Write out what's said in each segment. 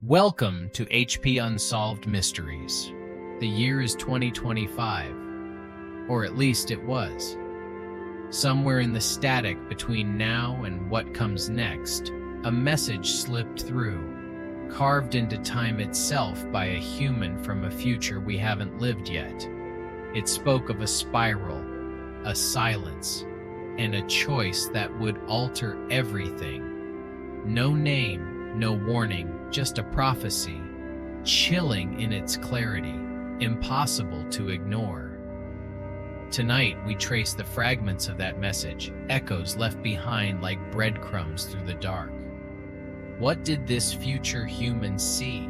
Welcome to HP Unsolved Mysteries. The year is 2025, or at least it was. Somewhere in the static between now and what comes next, a message slipped through, carved into time itself by a human from a future we haven't lived yet. It spoke of a spiral, a silence, and a choice that would alter everything. No name, no warning, just a prophecy, chilling in its clarity, impossible to ignore. Tonight, we trace the fragments of that message, echoes left behind like breadcrumbs through the dark. What did this future human see?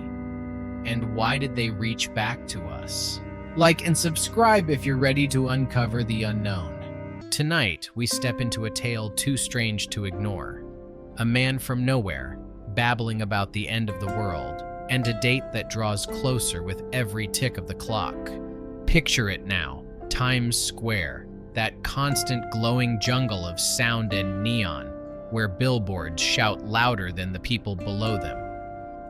And why did they reach back to us? Like and subscribe if you're ready to uncover the unknown. Tonight, we step into a tale too strange to ignore. A man from nowhere, babbling about the end of the world, and a date that draws closer with every tick of the clock. Picture it now, Times Square, that constant glowing jungle of sound and neon, where billboards shout louder than the people below them.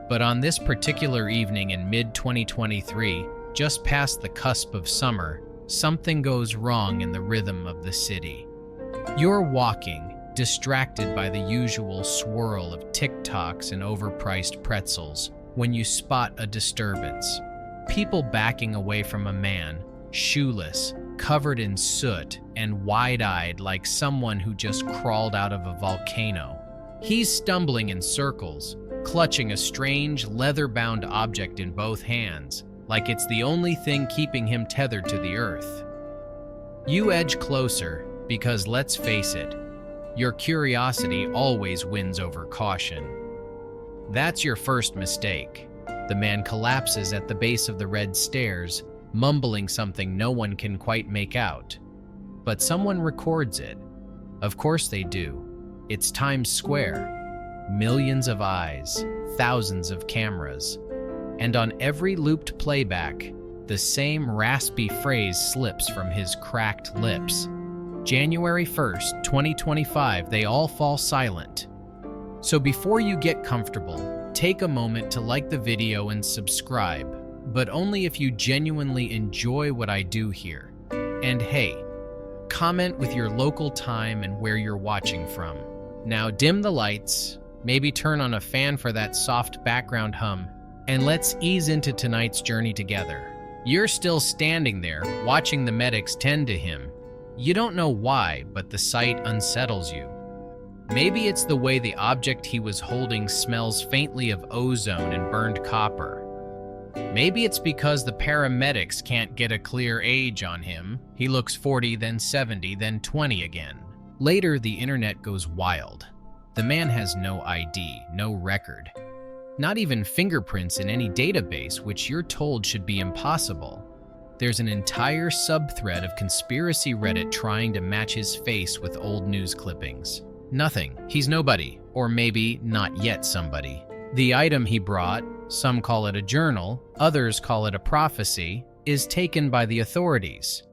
But on this particular evening in mid-2023, just past the cusp of summer, something goes wrong in the rhythm of the city. You're walking, distracted by the usual swirl of TikToks and overpriced pretzels, when you spot a disturbance. People backing away from a man, shoeless, covered in soot, and wide-eyed like someone who just crawled out of a volcano. He's stumbling in circles, clutching a strange, leather-bound object in both hands, like it's the only thing keeping him tethered to the earth. You edge closer, because let's face it, your curiosity always wins over caution. That's your first mistake. The man collapses at the base of the red stairs, mumbling something no one can quite make out. But someone records it. Of course they do. It's Times Square. Millions of eyes, thousands of cameras. And on every looped playback, the same raspy phrase slips from his cracked lips. January 1st, 2025, they all fall silent. So before you get comfortable, take a moment to like the video and subscribe, but only if you genuinely enjoy what I do here. And hey, comment with your local time and where you're watching from. Now dim the lights, maybe turn on a fan for that soft background hum, and let's ease into tonight's journey together. You're still standing there, watching the medics tend to him. You don't know why, but the sight unsettles you. Maybe it's the way the object he was holding smells faintly of ozone and burned copper. Maybe it's because the paramedics can't get a clear age on him. He looks 40, then 70, then 20 again. Later, the internet goes wild. The man has no ID, no record. Not even fingerprints in any database, which you're told should be impossible. There's an entire subthread of conspiracy Reddit trying to match his face with old news clippings. Nothing. He's nobody, or maybe not yet somebody. The item he brought, some call it a journal, others call it a prophecy, is taken by the authorities.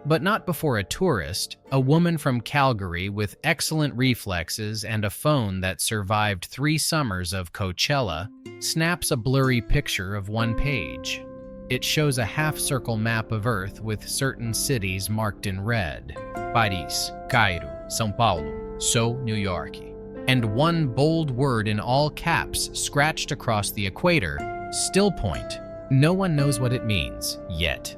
But not before a tourist, a woman from Calgary with excellent reflexes and a phone that survived 3 summers of Coachella, snaps a blurry picture of one page. It shows a half-circle map of Earth with certain cities marked in red. Paris, Cairo, São Paulo, New York. And one bold word in all caps scratched across the equator, still point. No one knows what it means, yet.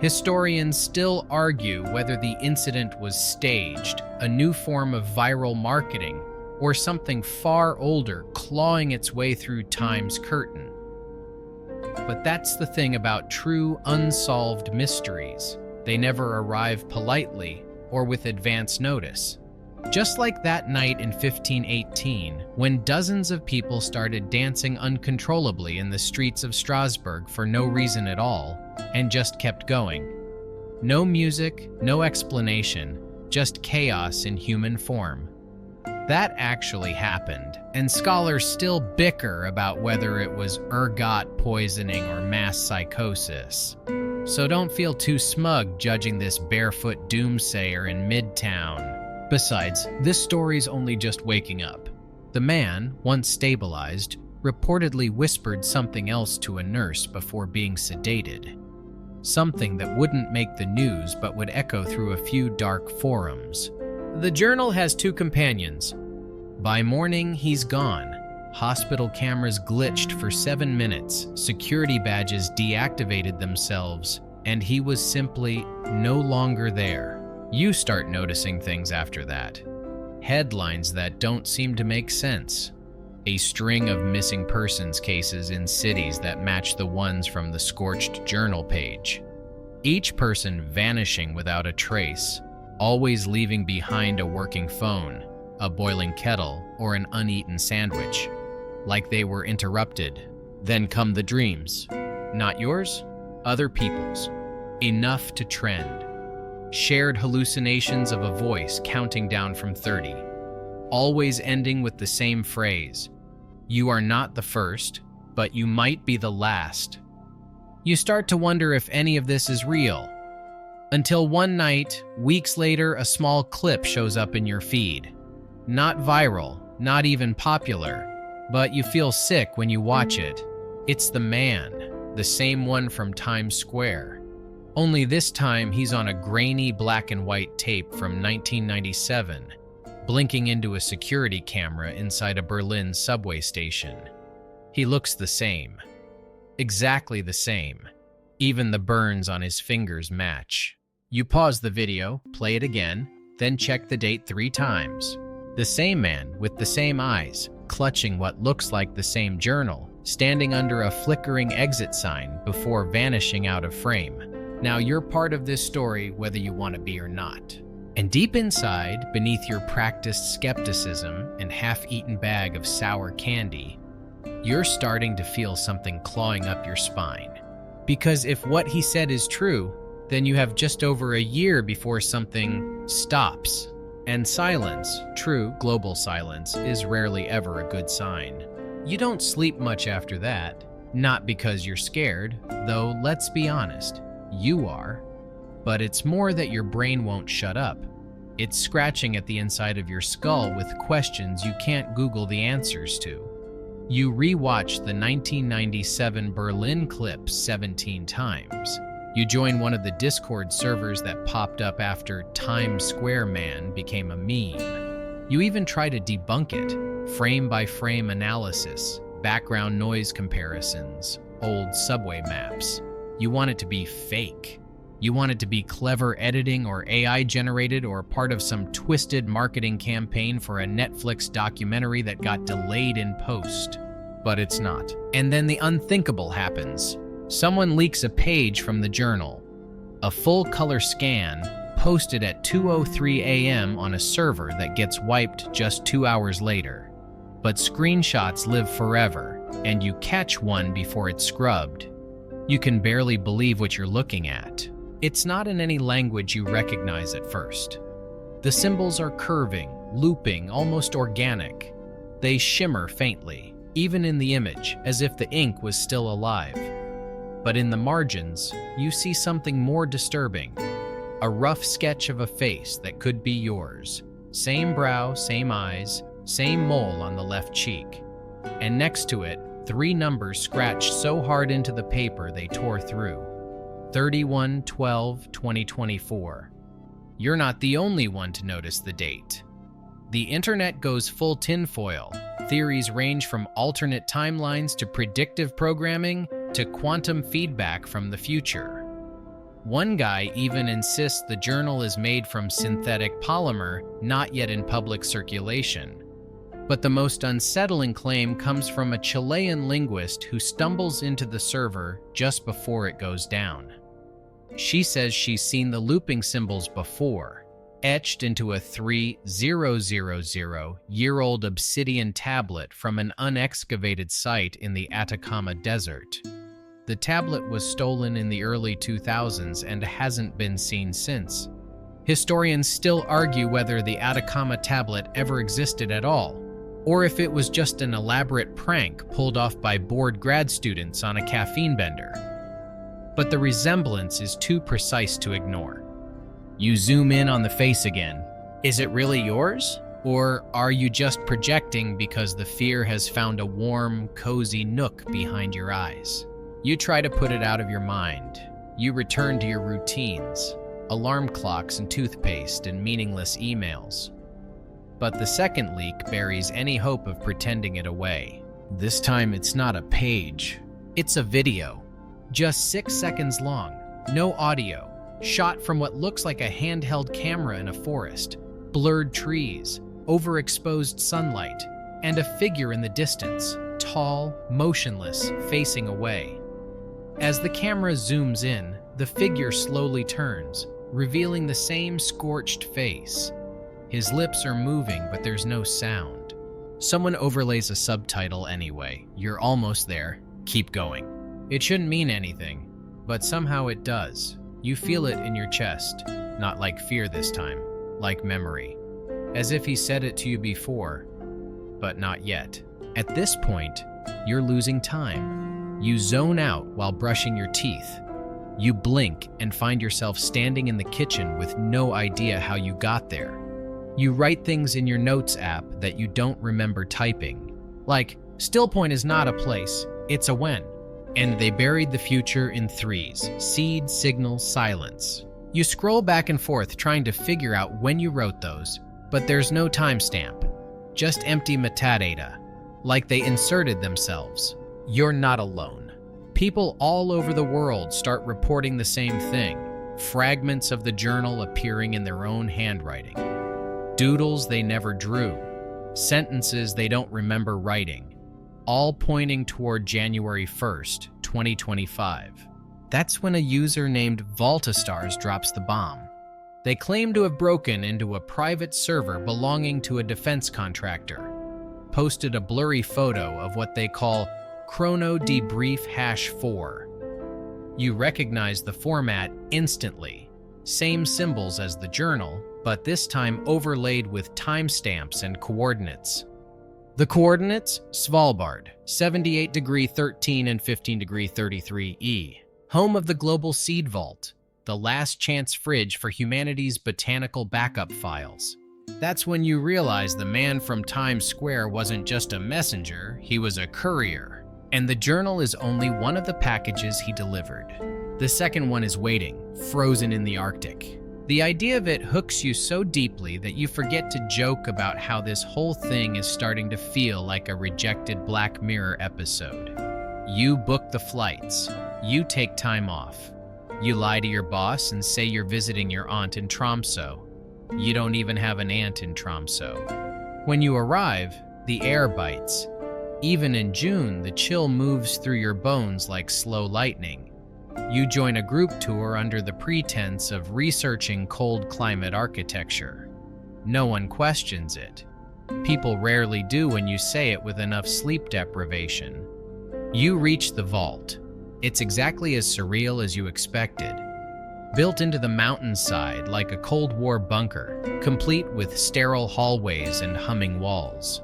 Historians still argue whether the incident was staged, a new form of viral marketing, or something far older clawing its way through time's curtain. But that's the thing about true unsolved mysteries. They never arrive politely or with advance notice. Just like that night in 1518, when dozens of people started dancing uncontrollably in the streets of Strasbourg for no reason at all, and just kept going. No music, no explanation, just chaos in human form. That actually happened, and scholars still bicker about whether it was ergot poisoning or mass psychosis. So don't feel too smug judging this barefoot doomsayer in Midtown. Besides, this story's only just waking up. The man, once stabilized, reportedly whispered something else to a nurse before being sedated. Something that wouldn't make the news but would echo through a few dark forums. The journal has two companions. By morning, he's gone. Hospital cameras glitched for 7 minutes, security badges deactivated themselves, and he was simply no longer there. You start noticing things after that. Headlines that don't seem to make sense. A string of missing persons cases in cities that match the ones from the scorched journal page. Each person vanishing without a trace, always leaving behind a working phone, a boiling kettle, or an uneaten sandwich. Like they were interrupted. Then come the dreams. Not yours, other people's. Enough to trend. Shared hallucinations of a voice counting down from 30. Always ending with the same phrase. You are not the first, but you might be the last. You start to wonder if any of this is real. Until one night, weeks later, a small clip shows up in your feed. Not viral, not even popular, but you feel sick when you watch it. It's the man, the same one from Times Square. Only this time he's on a grainy black and white tape from 1997, blinking into a security camera inside a Berlin subway station. He looks the same. Exactly the same. Even the burns on his fingers match. You pause the video, play it again, then check the date 3 times. The same man with the same eyes, clutching what looks like the same journal, standing under a flickering exit sign before vanishing out of frame. Now you're part of this story whether you want to be or not. And deep inside, beneath your practiced skepticism and half-eaten bag of sour candy, you're starting to feel something clawing up your spine. Because if what he said is true, then you have just over a year before something stops. And silence, true global silence, is rarely ever a good sign. You don't sleep much after that, not because you're scared, though let's be honest, you are. But it's more that your brain won't shut up. It's scratching at the inside of your skull with questions you can't Google the answers to. You rewatch the 1997 Berlin clip 17 times. You join one of the Discord servers that popped up after Times Square Man became a meme. You even try to debunk it, frame-by-frame analysis, background noise comparisons, old subway maps. You want it to be fake. You want it to be clever editing or AI-generated or part of some twisted marketing campaign for a Netflix documentary that got delayed in post. But it's not. And then the unthinkable happens. Someone leaks a page from the journal. A full-color scan posted at 2:03 a.m. on a server that gets wiped just 2 hours later. But screenshots live forever, and you catch one before it's scrubbed. You can barely believe what you're looking at. It's not in any language you recognize at first. The symbols are curving, looping, almost organic. They shimmer faintly, even in the image, as if the ink was still alive. But in the margins, you see something more disturbing. A rough sketch of a face that could be yours. Same brow, same eyes, same mole on the left cheek. And next to it, 3 numbers scratched so hard into the paper they tore through. 31/12/2024. You're not the only one to notice the date. The internet goes full tinfoil. Theories range from alternate timelines to predictive programming to quantum feedback from the future. One guy even insists the journal is made from synthetic polymer not yet in public circulation. But the most unsettling claim comes from a Chilean linguist who stumbles into the server just before it goes down. She says she's seen the looping symbols before, etched into a 3000-year-old obsidian tablet from an unexcavated site in the Atacama Desert. The tablet was stolen in the early 2000s and hasn't been seen since. Historians still argue whether the Atacama tablet ever existed at all, or if it was just an elaborate prank pulled off by bored grad students on a caffeine bender. But the resemblance is too precise to ignore. You zoom in on the face again. Is it really yours? Or are you just projecting because the fear has found a warm, cozy nook behind your eyes? You try to put it out of your mind. You return to your routines, alarm clocks and toothpaste and meaningless emails. But the second leak buries any hope of pretending it away. This time it's not a page, it's a video. Just 6 seconds long, no audio, shot from what looks like a handheld camera in a forest, blurred trees, overexposed sunlight, and a figure in the distance, tall, motionless, facing away. As the camera zooms in, the figure slowly turns, revealing the same scorched face. His lips are moving, but there's no sound. Someone overlays a subtitle anyway. You're almost there. Keep going. It shouldn't mean anything, but somehow it does. You feel it in your chest, not like fear this time, like memory. As if he said it to you before, but not yet. At this point, you're losing time. You zone out while brushing your teeth. You blink and find yourself standing in the kitchen with no idea how you got there. You write things in your notes app that you don't remember typing. Like, still point is not a place, it's a when. And they buried the future in threes: seed, signal, silence. You scroll back and forth trying to figure out when you wrote those, but there's no timestamp. Just empty metadata, like they inserted themselves. You're not alone. People all over the world start reporting the same thing. Fragments of the journal appearing in their own handwriting. Doodles they never drew. Sentences they don't remember writing. All pointing toward January 1st, 2025. That's when a user named Vaultastars drops the bomb. They claim to have broken into a private server belonging to a defense contractor, posted a blurry photo of what they call Chrono Debrief #4. You recognize the format instantly. Same symbols as the journal, but this time overlaid with timestamps and coordinates. The coordinates? Svalbard, 78°13 and 15°33 E. Home of the Global Seed Vault, the last chance fridge for humanity's botanical backup files. That's when you realize the man from Times Square wasn't just a messenger, he was a courier. And the journal is only one of the packages he delivered. The second one is waiting, frozen in the Arctic. The idea of it hooks you so deeply that you forget to joke about how this whole thing is starting to feel like a rejected Black Mirror episode. You book the flights. You take time off. You lie to your boss and say you're visiting your aunt in Tromsø. You don't even have an aunt in Tromsø. When you arrive, the air bites. Even in June, the chill moves through your bones like slow lightning. You join a group tour under the pretense of researching cold climate architecture. No one questions it. People rarely do when you say it with enough sleep deprivation. You reach the vault. It's exactly as surreal as you expected. Built into the mountainside like a Cold War bunker, complete with sterile hallways and humming walls.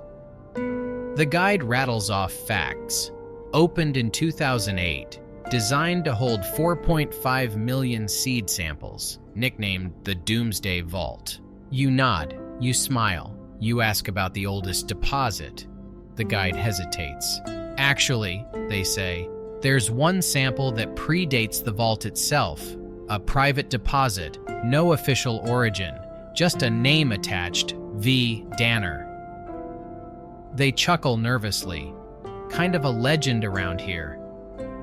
The guide rattles off facts. Opened in 2008, designed to hold 4.5 million seed samples, nicknamed the Doomsday Vault. You nod, you smile, you ask about the oldest deposit. The guide hesitates. Actually, they say, there's one sample that predates the vault itself, a private deposit, no official origin, just a name attached, V. Danner. They chuckle nervously, kind of a legend around here.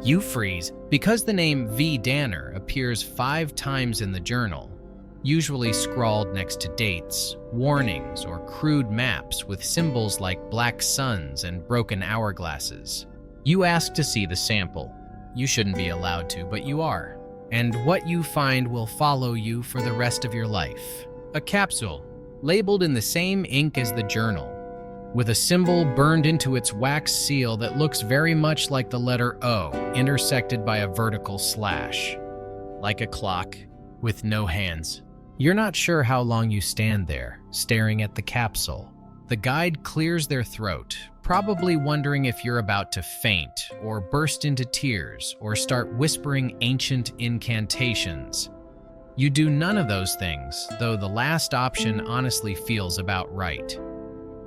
You freeze because the name V. Danner appears 5 times in the journal, usually scrawled next to dates, warnings, or crude maps with symbols like black suns and broken hourglasses. You ask to see the sample. You shouldn't be allowed to, but you are. And what you find will follow you for the rest of your life. A capsule, labeled in the same ink as the journal, with a symbol burned into its wax seal that looks very much like the letter O, intersected by a vertical slash. Like a clock, with no hands. You're not sure how long you stand there, staring at the capsule. The guide clears their throat, probably wondering if you're about to faint, or burst into tears, or start whispering ancient incantations. You do none of those things, though the last option honestly feels about right.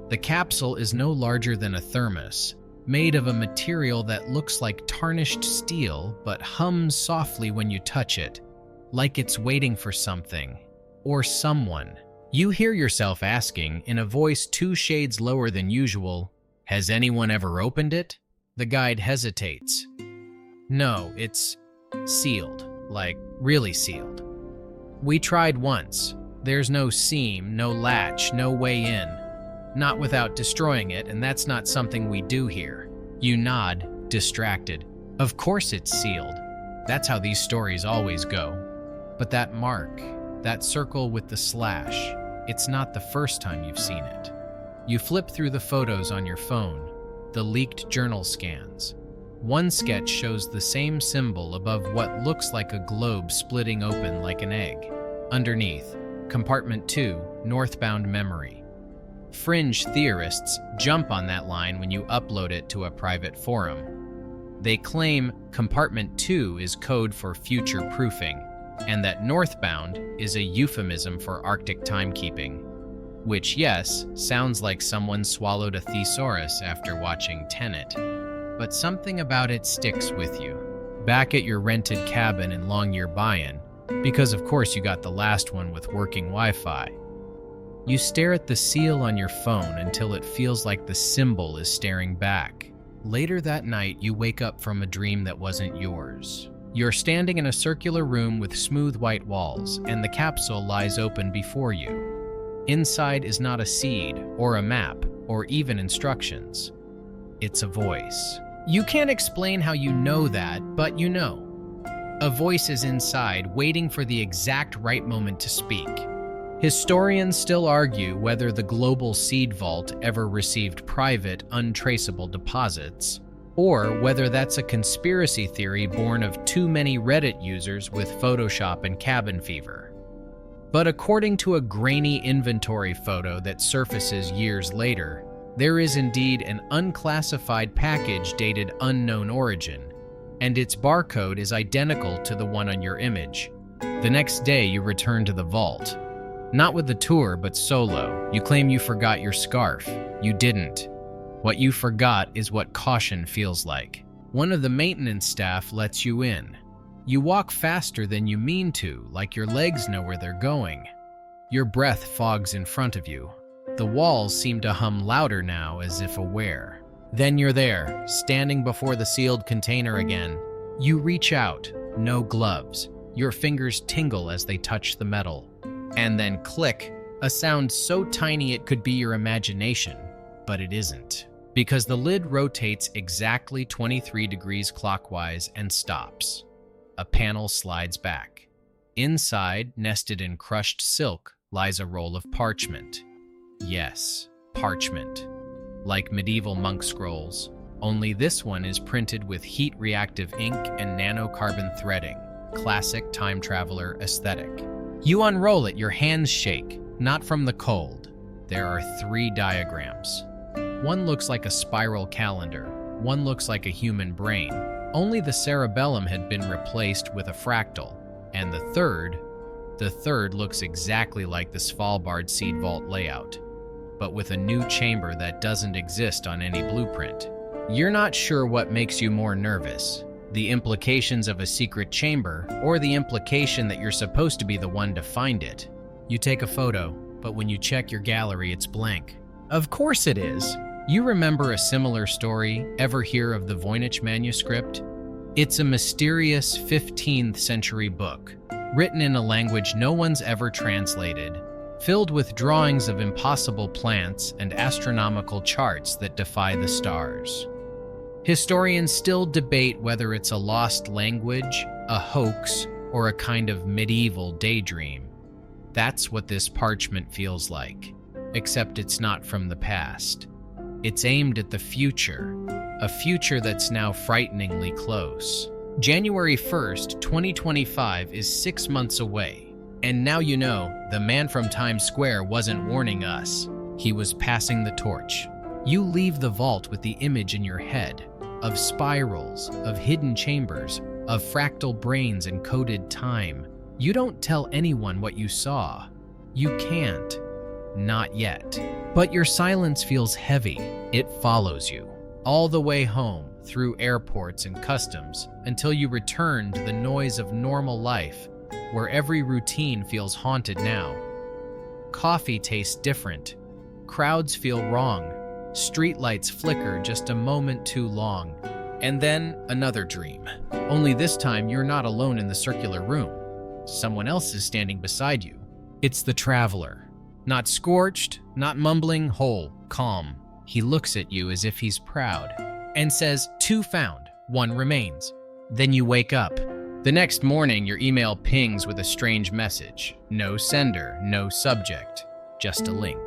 The capsule is no larger than a thermos, made of a material that looks like tarnished steel but hums softly when you touch it, like it's waiting for something or someone. You hear yourself asking, in a voice 2 shades lower than usual, "Has anyone ever opened it?" The guide hesitates. "No, it's sealed, like really sealed. We tried once. There's no seam, no latch, no way in. Not without destroying it, and that's not something we do here." You nod, distracted. Of course it's sealed. That's how these stories always go. But that mark, that circle with the slash, it's not the first time you've seen it. You flip through the photos on your phone, the leaked journal scans. One sketch shows the same symbol above what looks like a globe splitting open like an egg. Underneath, Compartment 2, Northbound Memory. Fringe theorists jump on that line when you upload it to a private forum. They claim Compartment 2 is code for future proofing, and that Northbound is a euphemism for Arctic timekeeping. Which, yes, sounds like someone swallowed a thesaurus after watching Tenet. But something about it sticks with you. Back at your rented cabin in Longyear Bayan, because of course you got the last one with working Wi-Fi. You stare at the seal on your phone until it feels like the symbol is staring back. Later that night, you wake up from a dream that wasn't yours. You're standing in a circular room with smooth white walls, and the capsule lies open before you. Inside is not a seed, or a map, or even instructions. It's a voice. You can't explain how you know that, but you know. A voice is inside, waiting for the exact right moment to speak. Historians still argue whether the global seed vault ever received private, untraceable deposits, or whether that's a conspiracy theory born of too many Reddit users with Photoshop and cabin fever. But according to a grainy inventory photo that surfaces years later, there is indeed an unclassified package dated unknown origin, and its barcode is identical to the one on your image. The next day, you return to the vault. Not with the tour, but solo. You claim you forgot your scarf. You didn't. What you forgot is what caution feels like. One of the maintenance staff lets you in. You walk faster than you mean to, like your legs know where they're going. Your breath fogs in front of you. The walls seem to hum louder now, as if aware. Then you're there, standing before the sealed container again. You reach out, no gloves. Your fingers tingle as they touch the metal. And then click, a sound so tiny it could be your imagination, but it isn't. Because the lid rotates exactly 23 degrees clockwise and stops. A panel slides back. Inside, nested in crushed silk, lies a roll of parchment. Yes, parchment. Like medieval monk scrolls, only this one is printed with heat-reactive ink and nanocarbon threading. Classic time traveler aesthetic. You unroll it, your hands shake, not from the cold. There are 3 diagrams. One looks like a spiral calendar, one looks like a human brain. Only the cerebellum had been replaced with a fractal, and the third looks exactly like the Svalbard seed vault layout, but with a new chamber that doesn't exist on any blueprint. You're not sure what makes you more nervous, the implications of a secret chamber, or the implication that you're supposed to be the one to find it. You take a photo, but when you check your gallery, it's blank. Of course it is. You remember a similar story? Ever hear of the Voynich manuscript? It's a mysterious 15th century book, written in a language no one's ever translated, filled with drawings of impossible plants and astronomical charts that defy the stars. Historians still debate whether it's a lost language, a hoax, or a kind of medieval daydream. That's what this parchment feels like, except it's not from the past. It's aimed at the future, a future that's now frighteningly close. January 1st, 2025 is 6 months away, and now you know the man from Times Square wasn't warning us. He was passing the torch. You leave the vault with the image in your head of spirals, of hidden chambers, of fractal brains and coded time. You don't tell anyone what you saw. You can't. not yet. But your silence feels heavy. It follows you all the way home, through airports and customs, until you return to the noise of normal life, where every routine feels haunted now. Coffee tastes different. Crowds feel wrong. Streetlights flicker just a moment too long. And then another dream. Only this time you're not alone in the circular room. Someone else is standing beside you. It's the traveler. Not scorched, not mumbling, whole, calm. He looks at you as if he's proud and says, 2 found, 1 remains. Then you wake up. The next morning, your email pings with a strange message. No sender, no subject, just a link.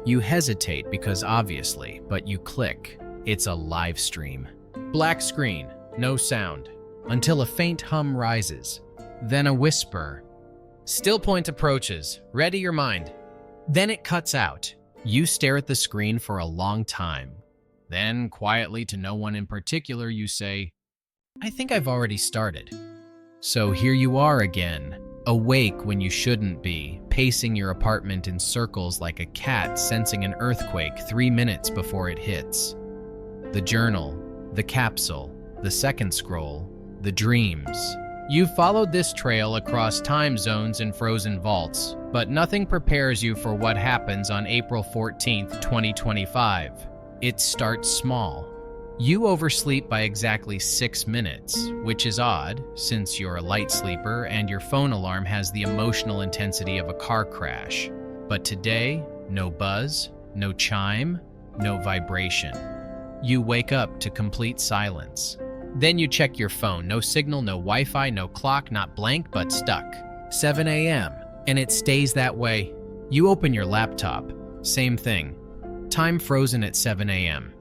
You hesitate because obviously, but you click. It's a live stream. Black screen, no sound, until a faint hum rises. Then a whisper. Still point approaches. Ready your mind. Then it cuts out. You stare at the screen for a long time. Then, quietly to no one in particular, you say, I think I've already started. So here you are again, awake when you shouldn't be, pacing your apartment in circles like a cat sensing an earthquake 3 minutes before it hits. The journal, the capsule, the second scroll, the dreams. You've followed this trail across time zones and frozen vaults, but nothing prepares you for what happens on April 14th, 2025. It starts small. You oversleep by exactly 6 minutes, which is odd since you're a light sleeper and your phone alarm has the emotional intensity of a car crash. But today, no buzz, no chime, no vibration. You wake up to complete silence. Then you check your phone. No signal, no Wi-Fi, no clock, not blank, but stuck. 7 a.m. And it stays that way. You open your laptop. Same thing. Time frozen at 7 a.m.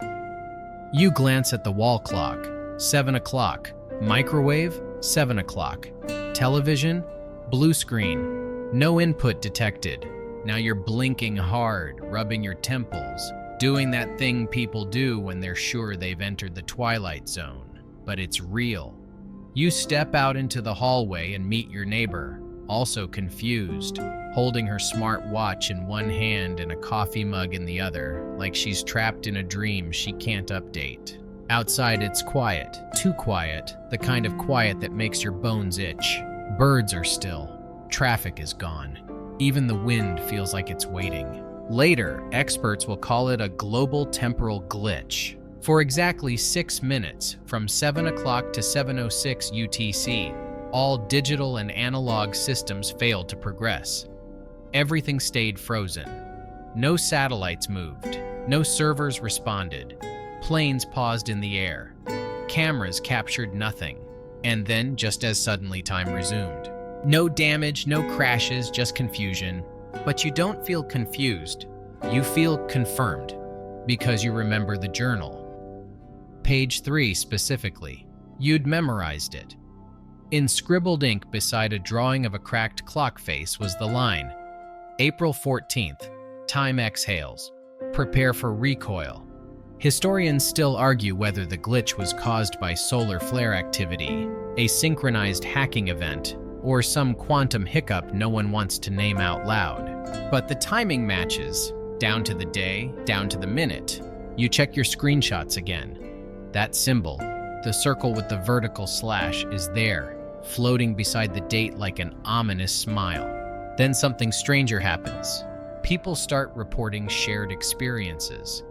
You glance at the wall clock. 7 o'clock. Microwave? 7 o'clock. Television? Blue screen. No input detected. Now you're blinking hard, rubbing your temples, doing that thing people do when they're sure they've entered the twilight zone. But it's real. You step out into the hallway and meet your neighbor, also confused, holding her smart watch in one hand and a coffee mug in the other, like she's trapped in a dream she can't update. Outside it's quiet, too quiet, the kind of quiet that makes your bones itch. Birds are still. Traffic is gone. Even the wind feels like it's waiting. Later, experts will call it a global temporal glitch. For exactly 6 minutes, from 7 o'clock to 7:06 UTC, all digital and analog systems failed to progress. Everything stayed frozen. No satellites moved. No servers responded. Planes paused in the air. Cameras captured nothing. And then, just as suddenly, time resumed. No damage, no crashes, just confusion. But you don't feel confused. You feel confirmed, because you remember the journal. Page 3 specifically. You'd memorized it. In scribbled ink beside a drawing of a cracked clock face was the line, April 14th, time exhales. Prepare for recoil. Historians still argue whether the glitch was caused by solar flare activity, a synchronized hacking event, or some quantum hiccup no one wants to name out loud. But the timing matches, down to the day, down to the minute. You check your screenshots again. That symbol, the circle with the vertical slash, is there, floating beside the date like an ominous smile. Then something stranger happens. People start reporting shared experiences.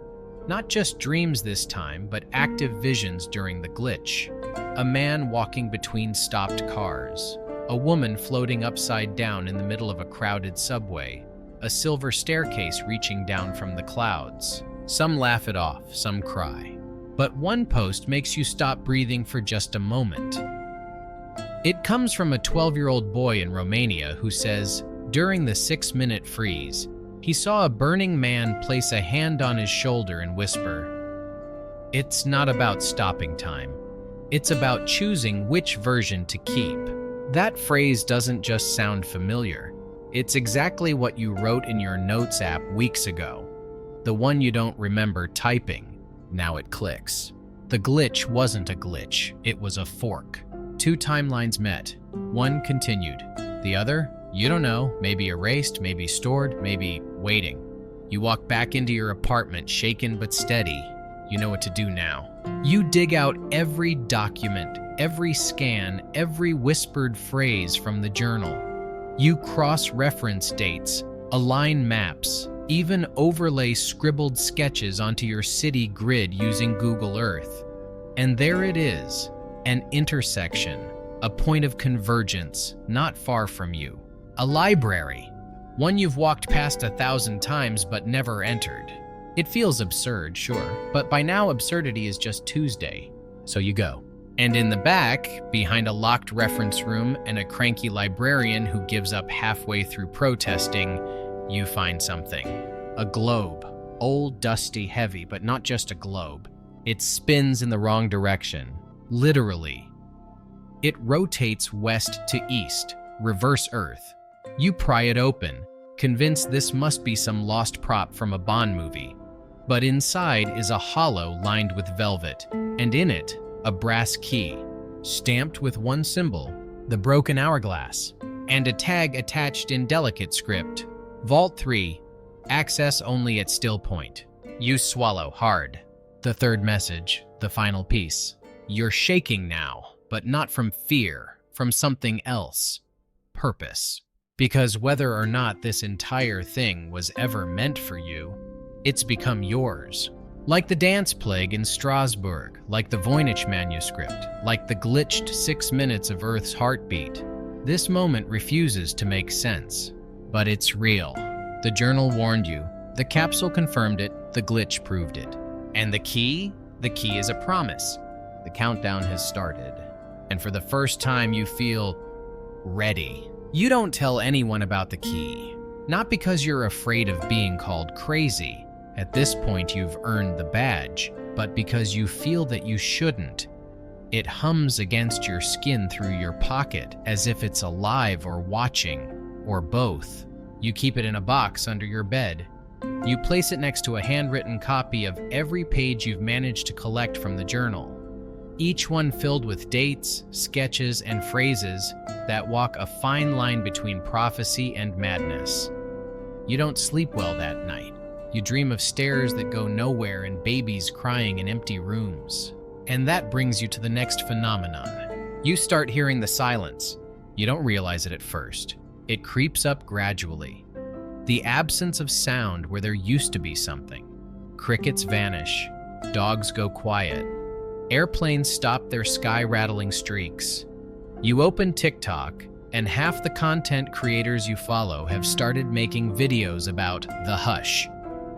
Not just dreams this time, but active visions during the glitch. A man walking between stopped cars. A woman floating upside down in the middle of a crowded subway. A silver staircase reaching down from the clouds. Some laugh it off, some cry. But one post makes you stop breathing for just a moment. It comes from a 12-year-old boy in Romania who says, during the 6-minute freeze, he saw a burning man place a hand on his shoulder and whisper, "It's not about stopping time. It's about choosing which version to keep." That phrase doesn't just sound familiar. It's exactly what you wrote in your notes app weeks ago. The one you don't remember typing. Now it clicks. The glitch wasn't a glitch, it was a fork. 2 timelines met. One continued. The other, you don't know, maybe erased, maybe stored, maybe waiting. You walk back into your apartment, shaken but steady. You know what to do now. You dig out every document, every scan, every whispered phrase from the journal. You cross-reference dates, align maps, even overlay scribbled sketches onto your city grid using Google Earth. And there it is, an intersection, a point of convergence not far from you. A library, one you've walked past 1,000 times but never entered. It feels absurd, sure, but by now absurdity is just Tuesday, so you go. And in the back, behind a locked reference room and a cranky librarian who gives up halfway through protesting, you find something. A globe. Old, dusty, heavy, but not just a globe. It spins in the wrong direction. Literally. It rotates west to east, reverse Earth. You pry it open, convinced this must be some lost prop from a Bond movie. But inside is a hollow lined with velvet, and in it, a brass key, stamped with one symbol, the broken hourglass, and a tag attached in delicate script. Vault 3, access only at still point. You swallow hard. The third message, the final piece. You're shaking now, but not from fear, from something else. Purpose. Because whether or not this entire thing was ever meant for you, it's become yours. Like the dance plague in Strasbourg, like the Voynich manuscript, like the glitched 6 minutes of Earth's heartbeat. This moment refuses to make sense. But it's real. The journal warned you. The capsule confirmed it. The glitch proved it. And the key? The key is a promise. The countdown has started. And for the first time, you feel ready. You don't tell anyone about the key. Not because you're afraid of being called crazy. At this point, you've earned the badge, but because you feel that you shouldn't. It hums against your skin through your pocket as if it's alive or watching, or both. You keep it in a box under your bed. You place it next to a handwritten copy of every page you've managed to collect from the journal. Each one filled with dates, sketches, and phrases that walk a fine line between prophecy and madness. You don't sleep well that night. You dream of stairs that go nowhere and babies crying in empty rooms. And that brings you to the next phenomenon. You start hearing the silence. You don't realize it at first. It creeps up gradually. The absence of sound where there used to be something. Crickets vanish. Dogs go quiet. Airplanes stop their sky-rattling streaks. You open TikTok, and half the content creators you follow have started making videos about the hush.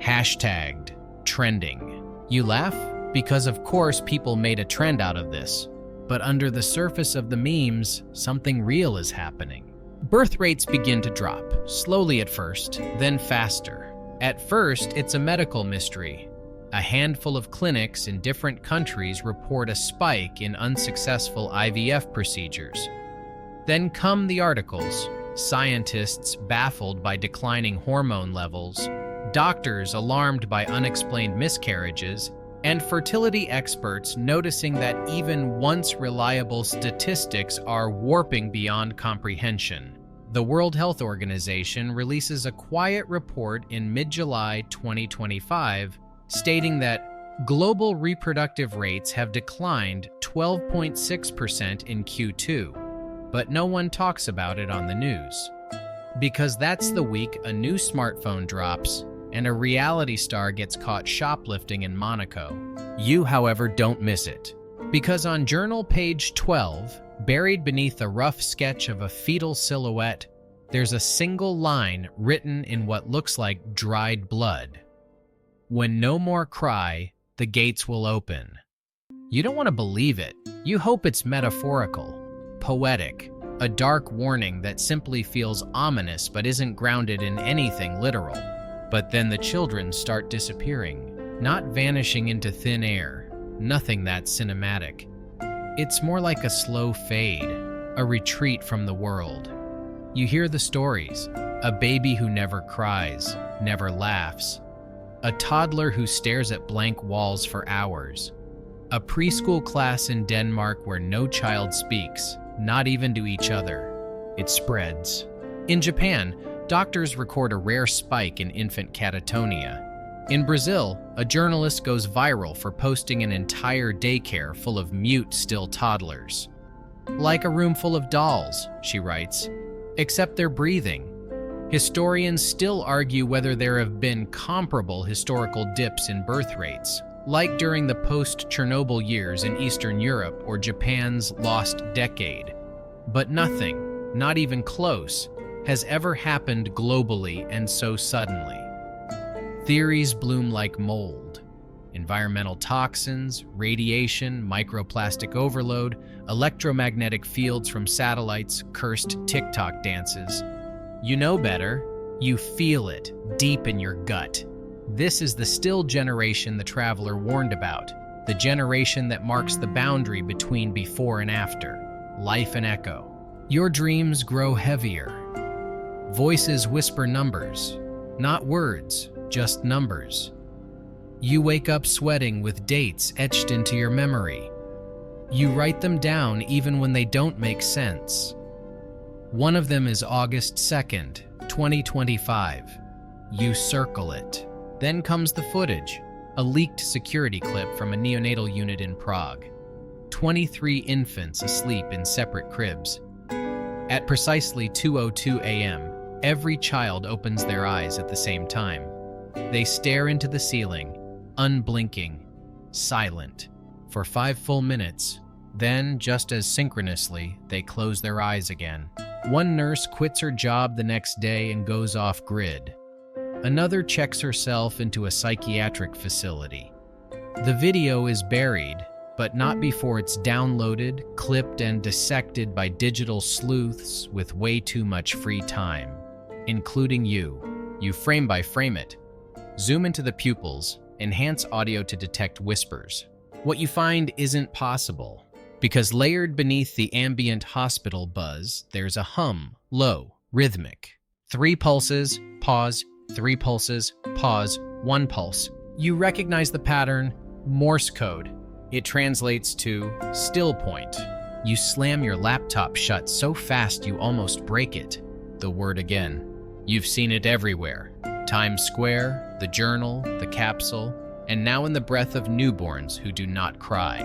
Hashtagged, trending. You laugh because of course people made a trend out of this, but under the surface of the memes, something real is happening. Birth rates begin to drop, slowly at first, then faster. At first, it's a medical mystery. A handful of clinics in different countries report a spike in unsuccessful IVF procedures. Then come the articles, scientists baffled by declining hormone levels, doctors alarmed by unexplained miscarriages, and fertility experts noticing that even once reliable statistics are warping beyond comprehension. The World Health Organization releases a quiet report in mid-July 2025 stating that global reproductive rates have declined 12.6% in Q2, but no one talks about it on the news. Because that's the week a new smartphone drops and a reality star gets caught shoplifting in Monaco. You, however, don't miss it. Because on journal page 12, buried beneath a rough sketch of a fetal silhouette, there's a single line written in what looks like dried blood. When no more cry, the gates will open. You don't want to believe it. You hope it's metaphorical, poetic, a dark warning that simply feels ominous but isn't grounded in anything literal. But then the children start disappearing, not vanishing into thin air, nothing that cinematic. It's more like a slow fade, a retreat from the world. You hear the stories, a baby who never cries, never laughs, a toddler who stares at blank walls for hours, a preschool class in Denmark where no child speaks, not even to each other. It spreads. In Japan, Doctors record a rare spike in infant catatonia. In Brazil, a journalist goes viral for posting an entire daycare full of mute, still toddlers. Like a room full of dolls, she writes, except they're breathing. Historians still argue whether there have been comparable historical dips in birth rates, like during the post-Chernobyl years in Eastern Europe or Japan's lost decade. But nothing, not even close, has ever happened globally and so suddenly. Theories bloom like mold. Environmental toxins, radiation, microplastic overload, electromagnetic fields from satellites, cursed TikTok dances. You know better. You feel it deep in your gut. This is the still generation the traveler warned about, the generation that marks the boundary between before and after, life and echo. Your dreams grow heavier. Voices whisper numbers, not words, just numbers. You wake up sweating with dates etched into your memory. You write them down even when they don't make sense. One of them is August 2nd, 2025. You circle it. Then comes the footage, a leaked security clip from a neonatal unit in Prague. 23 infants asleep in separate cribs. At precisely 2:02 a.m., every child opens their eyes at the same time. They stare into the ceiling, unblinking, silent, for 5 full minutes. Then, just as synchronously, they close their eyes again. One nurse quits her job the next day and goes off-grid. Another checks herself into a psychiatric facility. The video is buried, but not before it's downloaded, clipped, and dissected by digital sleuths with way too much free time, including you. You frame by frame it. Zoom into the pupils, enhance audio to detect whispers. What you find isn't possible, because layered beneath the ambient hospital buzz, there's a hum, low, rhythmic. 3 pulses, pause, 3 pulses, pause, 1 pulse. You recognize the pattern, Morse code. It translates to still point. You slam your laptop shut so fast you almost break it. The word again. You've seen it everywhere. Times Square, the journal, the capsule, and now in the breath of newborns who do not cry.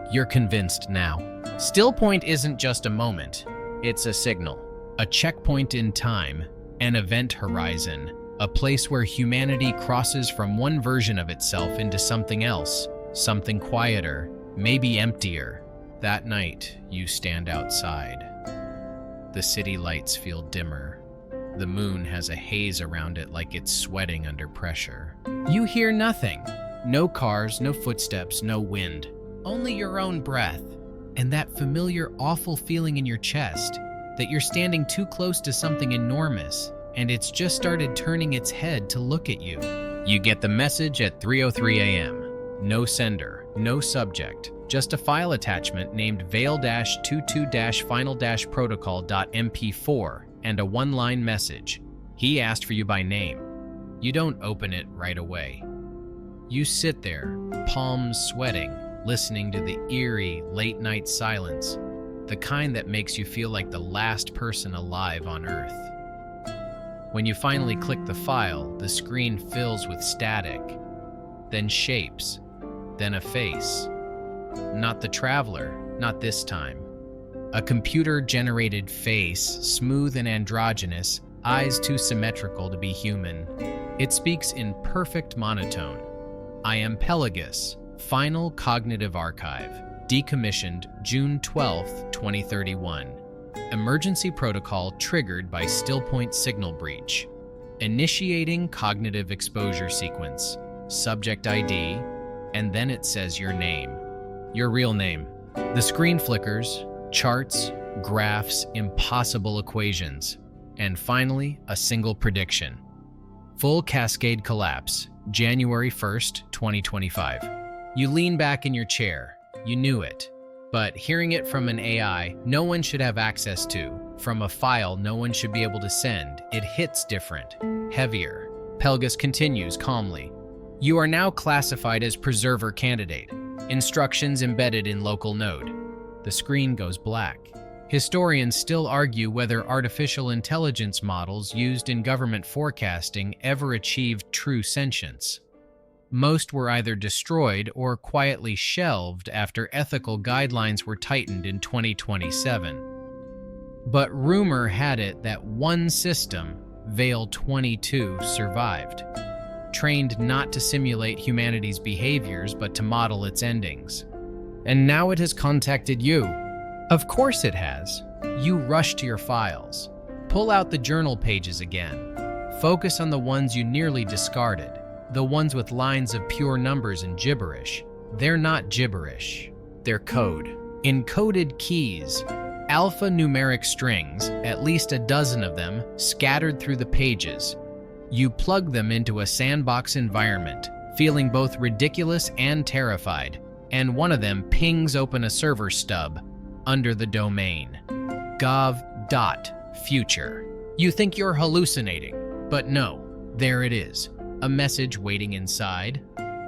You're convinced now. Still point isn't just a moment. It's a signal. A checkpoint in time, an event horizon, a place where humanity crosses from one version of itself into something else, something quieter, maybe emptier. That night, you stand outside. The city lights feel dimmer. The moon has a haze around it like it's sweating under pressure. You hear nothing. No cars, no footsteps, no wind. Only your own breath. And that familiar, awful feeling in your chest that you're standing too close to something enormous and it's just started turning its head to look at you. You get the message at 3:03 a.m. No sender, no subject, just a file attachment named veil-22-final-protocol.mp4 and a 1-line message. He asked for you by name. You don't open it right away. You sit there, palms sweating, listening to the eerie, late-night silence, the kind that makes you feel like the last person alive on Earth. When you finally click the file, the screen fills with static, then shapes, then a face. Not the traveler, not this time. A computer-generated face, smooth and androgynous, eyes too symmetrical to be human. It speaks in perfect monotone. I am Pelagus, Final Cognitive Archive, decommissioned June 12, 2031. Emergency protocol triggered by stillpoint signal breach. Initiating cognitive exposure sequence. Subject ID, and then it says your name. Your real name. The screen flickers, charts, graphs, impossible equations. And finally, a single prediction. Full cascade collapse, January 1st, 2025. You lean back in your chair. You knew it. But hearing it from an AI no one should have access to, from a file no one should be able to send, it hits different, heavier. Pelgus continues calmly. You are now classified as preserver candidate. Instructions embedded in local node. The screen goes black. Historians still argue whether artificial intelligence models used in government forecasting ever achieved true sentience. Most were either destroyed or quietly shelved after ethical guidelines were tightened in 2027. But rumor had it that one system, Veil 22, survived, trained not to simulate humanity's behaviors but to model its endings. And now it has contacted you. Of course it has. You rush to your files. Pull out the journal pages again. Focus on the ones you nearly discarded, the ones with lines of pure numbers and gibberish. They're not gibberish. They're code. Encoded keys. Alphanumeric strings, at least a dozen of them, scattered through the pages. You plug them into a sandbox environment, feeling both ridiculous and terrified, and one of them pings open a server stub under the domain gov.future. You think you're hallucinating, but no, there it is, a message waiting inside.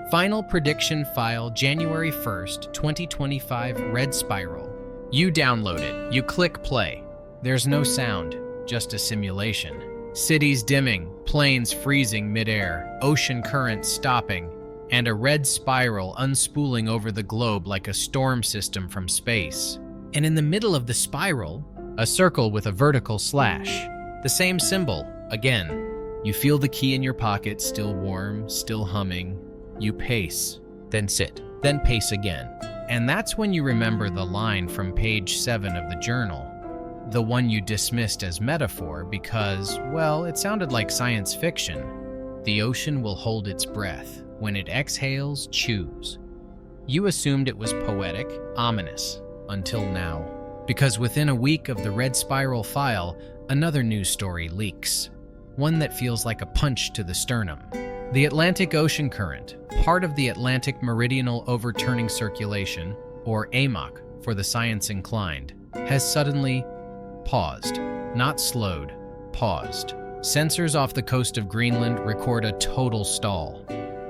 Final prediction file, January 1st, 2025, red spiral. You download it, you click play. There's no sound, just a simulation. Cities dimming, planes freezing midair, ocean currents stopping, and a red spiral unspooling over the globe like a storm system from space. And in the middle of the spiral, a circle with a vertical slash. The same symbol, again. You feel the key in your pocket, still warm, still humming. You pace, then sit, then pace again. And that's when you remember the line from page 7 of the journal. The one you dismissed as metaphor because, well, it sounded like science fiction. The ocean will hold its breath. When it exhales, choose. You assumed it was poetic, ominous, until now. Because within a week of the red spiral file, another news story leaks. One that feels like a punch to the sternum. The Atlantic Ocean Current, part of the Atlantic Meridional Overturning Circulation, or AMOC for the science inclined, has suddenly paused. Not slowed, paused. Sensors off the coast of Greenland record a total stall.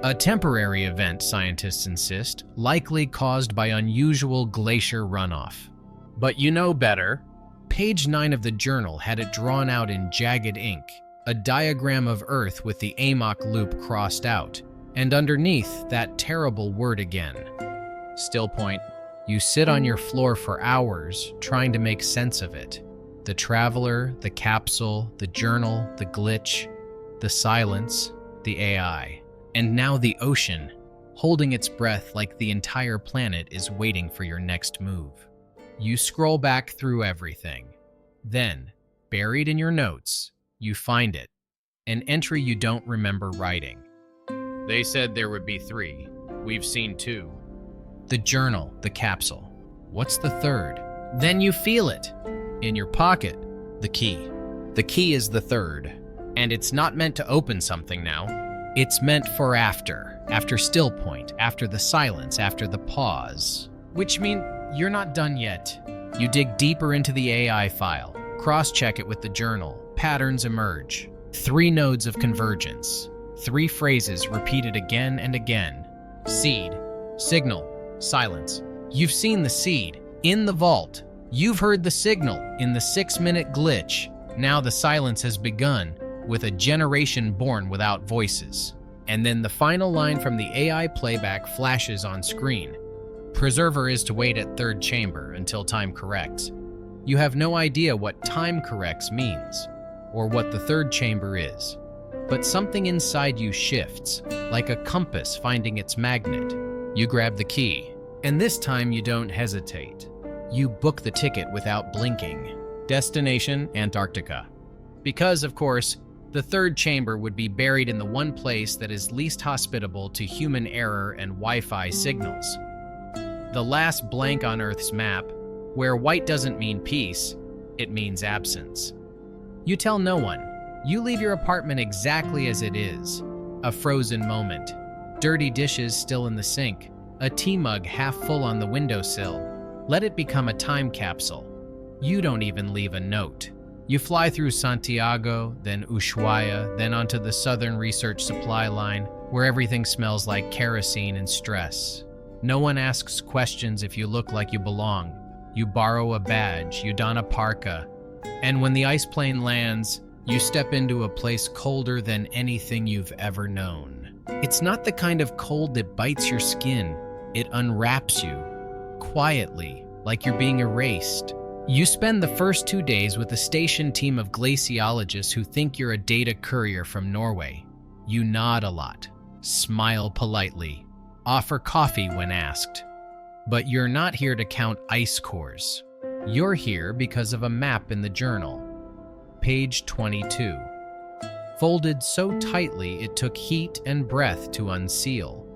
A temporary event, scientists insist, likely caused by unusual glacier runoff. But you know better. Page 9 of the journal had it drawn out in jagged ink, a diagram of Earth with the AMOC loop crossed out, and underneath that terrible word again. Still point. You sit on your floor for hours trying to make sense of it. The traveler, the capsule, the journal, the glitch, the silence, the AI. And now the ocean, holding its breath like the entire planet is waiting for your next move. You scroll back through everything. Then, buried in your notes, you find it. An entry you don't remember writing. They said there would be 3. We've seen 2. The journal, the capsule. What's the third? Then you feel it. In your pocket, the key. The key is the third. And it's not meant to open something now. It's meant for after still point, after the silence, after the pause. Which means you're not done yet. You dig deeper into the AI file, cross-check it with the journal. Patterns emerge. 3 nodes of convergence. 3 phrases repeated again and again. Seed, signal, silence. You've seen the seed in the vault. You've heard the signal in the 6-minute glitch. Now the silence has begun with a generation born without voices. And then the final line from the AI playback flashes on screen. Preserver is to wait at 3rd chamber until time corrects. You have no idea what time corrects means, or what the 3rd chamber is. But something inside you shifts, like a compass finding its magnet. You grab the key, and this time you don't hesitate. You book the ticket without blinking. Destination, Antarctica. Because, of course, the 3rd chamber would be buried in the one place that is least hospitable to human error and Wi-Fi signals. The last blank on Earth's map, where white doesn't mean peace, it means absence. You tell no one. You leave your apartment exactly as it is. A frozen moment. Dirty dishes still in the sink. A tea mug half full on the windowsill. Let it become a time capsule. You don't even leave a note. You fly through Santiago, then Ushuaia, then onto the Southern Research Supply Line, where everything smells like kerosene and stress. No one asks questions if you look like you belong. You borrow a badge, you don a parka, and when the ice plane lands, you step into a place colder than anything you've ever known. It's not the kind of cold that bites your skin. It unwraps you, quietly, like you're being erased. You spend the first 2 days with a station team of glaciologists who think you're a data courier from Norway. You nod a lot, smile politely, offer coffee when asked. But you're not here to count ice cores. You're here because of a map in the journal. Page 22. Folded so tightly it took heat and breath to unseal.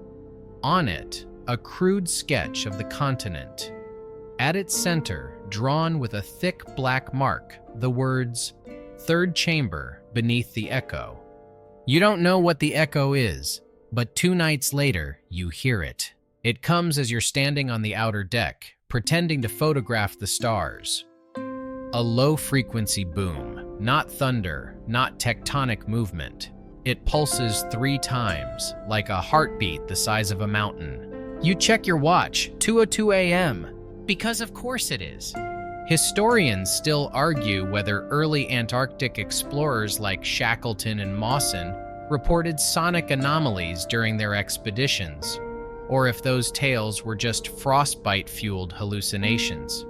On it, a crude sketch of the continent. At its center, drawn with a thick black mark, the words, "Third Chamber beneath the echo." You don't know what the echo is, but 2 nights later, you hear it. It comes as you're standing on the outer deck, pretending to photograph the stars. A low-frequency boom, not thunder, not tectonic movement. It pulses 3 times, like a heartbeat the size of a mountain. You check your watch, 2:02 a.m., because of course it is. Historians still argue whether early Antarctic explorers like Shackleton and Mawson reported sonic anomalies during their expeditions, or if those tales were just frostbite-fueled hallucinations.